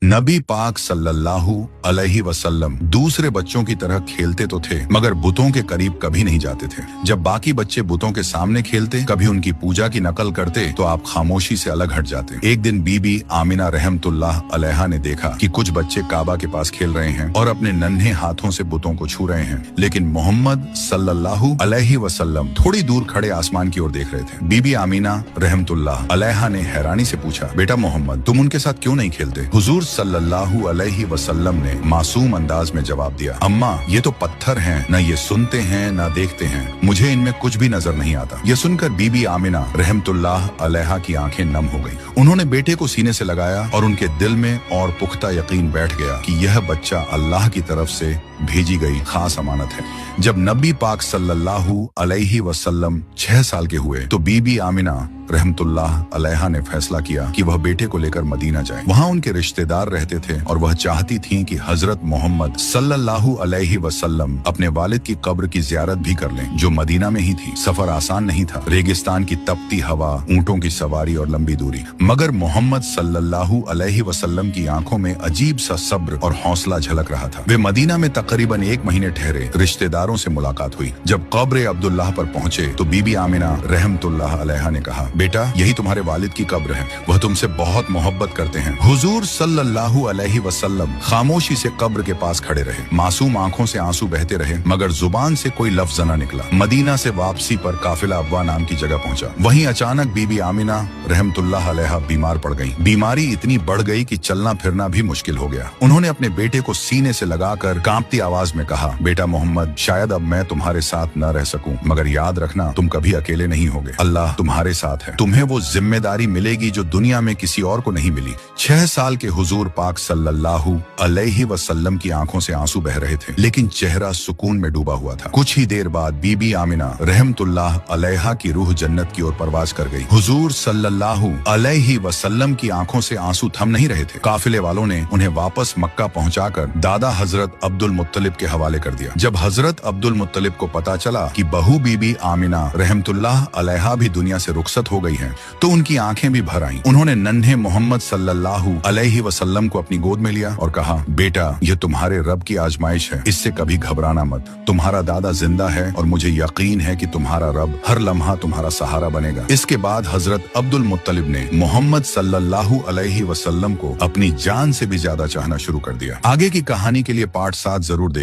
नबी पाक सल्लल्लाहु अलैहि वसल्लम दूसरे बच्चों की तरह खेलते तो थे मगर बुतों के करीब कभी नहीं जाते थे। जब बाकी बच्चे बुतों के सामने खेलते, कभी उनकी पूजा की नकल करते तो आप खामोशी से अलग हट जाते। एक दिन बीबी आमिना रहमतुल्लाह अलैहा ने देखा कि कुछ बच्चे काबा के पास खेल रहे हैं और अपने नन्हे हाथों से बुतों को छू रहे हैं, लेकिन मोहम्मद सल्लल्लाहु अलैहि वसल्लम थोड़ी दूर खड़े आसमान की ओर देख रहे थे। बीबी आमिना रहमतुल्लाह अलैहा ने हैरानी से पूछा, बेटा मोहम्मद, तुम उनके साथ क्यों नहीं खेलते? हुजूर सल्लल्लाहु अलैहि वसल्लम ने मासूम अंदाज में जवाब दिया, अम्मा, ये तो पत्थर हैं, न ये सुनते हैं न देखते हैं, मुझे इनमें कुछ भी नजर नहीं आता। ये सुनकर बीबी आमिना रहमतुल्लाह अलैहा की आंखें नम हो गईं। उन्होंने बेटे को सीने से लगाया और उनके दिल में और पुख्ता यकीन बैठ गया कि यह बच्चा अल्लाह की तरफ से भेजी गई खास अमानत है। जब नबी पाक सल्लल्लाहु अलैहि वसल्लम 6 साल के हुए तो बीबी आमिना रहमतुल्लाह अलैहा ने फैसला किया कि वह बेटे को लेकर मदीना जाए। वहाँ उनके रिश्तेदार रहते थे और वह चाहती थीं कि हजरत मोहम्मद सल्लल्लाहु अलैहि वसल्लम अपने वालिद की कब्र की ज़ियारत भी कर लें, जो मदीना में ही थी। सफर आसान नहीं था, रेगिस्तान की तपती हवा, ऊंटों की सवारी और लंबी दूरी, मगर मोहम्मद सल्लल्लाहु अलैहि वसल्लम की आंखों में अजीब सा सब्र और हौसला झलक रहा था। वे मदीना में तकरीबन 1 महीने ठहरे। रिश्तेदारों से मुलाकात हुई। जब कब्र अब्दुल्लाह पर पहुंचे तो बीबी आमिना रहमतुल्लाह अलैहा ने कहा, बेटा, यही तुम्हारे वालिद की कब्र है, वह तुमसे बहुत मोहब्बत करते हैं। हुजूर सल्लल्लाहु अलैहि वसल्लम खामोशी से कब्र के पास खड़े रहे। मासूम आंखों से आंसू बहते रहे मगर जुबान से कोई लफ्ज न निकला। मदीना से वापसी पर काफिला अब्वा नाम की जगह पहुंचा। वहीं अचानक बीबी आमिना रहमतुल्लाह अलैहा बीमार पड़ गईं। बीमारी इतनी बढ़ गई कि चलना फिरना भी मुश्किल हो गया। उन्होंने अपने बेटे को सीने से लगाकर कांपती आवाज में कहा, बेटा मोहम्मद, शायद अब मैं तुम्हारे साथ न रह सकूं, मगर याद रखना, तुम कभी अकेले नहीं होगे। अल्लाह तुम्हारे साथ है। तुम्हें वो जिम्मेदारी मिलेगी जो दुनिया में किसी और को नहीं मिली। 6 साल के हुजूर पाक सल्लल्लाहु अलैहि वसल्लम की आंखों से आंसू बह रहे थे, लेकिन चेहरा सुकून में डूबा हुआ था। कुछ ही देर बाद बीबी आमिना रहमतुल्लाह अलैहा की रूह जन्नत की ओर परवाज कर गई। हुजूर सल्लल्लाहु अलैहि वसल्लम की आंखों से आंसू थम नहीं रहे थे। काफिले वालों ने उन्हें वापस मक्का पहुंचाकर दादा हजरत अब्दुल मुत्तलिब के हवाले कर दिया। जब हजरत अब्दुल मुत्तलिब को पता चला कि बहू बीबी आमिना रहमतुल्लाह अलैहा भी दुनिया से रुखसत हो गई हैं, तो उनकी आंखें भी भर आईं। उन्होंने नन्हे मोहम्मद सल्लल्लाहु अलैहि वसल्लम को अपनी गोद में लिया और कहा, बेटा, यह तुम्हारे रब की आजमाइश है, इससे कभी घबराना मत। तुम्हारा दादा जिंदा है और मुझे यकीन है कि तुम्हारा रब हर लम्हा तुम्हारा सहारा बनेगा। इसके बाद हजरत अब्दुल मुत्तलिब ने मोहम्मद सल्लल्लाहु अलैहि वसल्लम को अपनी जान से भी ज्यादा चाहना शुरू कर दिया। आगे की कहानी के लिए पार्ट 7 जरूर देखें।